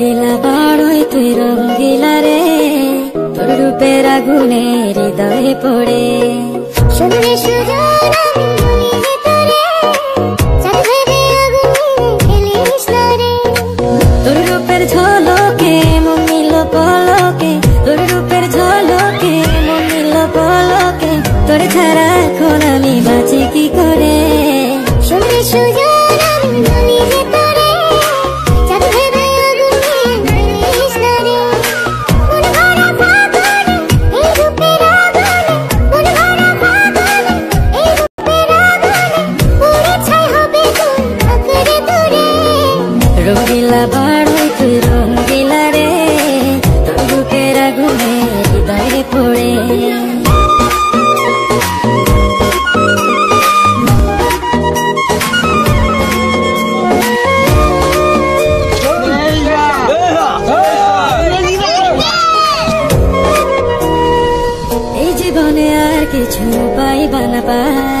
রঙ্গিলা বাড়ই তুই রঙ্গিলা রে, তোর রূপের আগুনে হৃদয়ে পড়ে। শুনলে সুজন আমি ভিতরে, চাঁদ ভেবে আগুনে খেলিস না রে। তোর রূপের ঝলকে মন নিল পলকে, তোর রূপের ঝলকে মন নিল পলকে, তোর ছাড়া এখন আমি বাঁচি কি করে। শুনলে সুজন আমি ভিতরে, চাঁদ ভেবে আগুনে খেলিস না রে। মন ভরা ফাগুনে এই রূপের আগুনে, মন ভরা ফাগুনে এই রূপের আগুনে, পুড়ে ছাই হবে তুই আঁকড়ে ধরে। রঙ্গিলা বাড়ই তুই রঙ্গিলা রে, তোর রূপের আগুনে হৃদয়ে পড়ে। এই জীবনে আর কিছু পাইবা না পাই,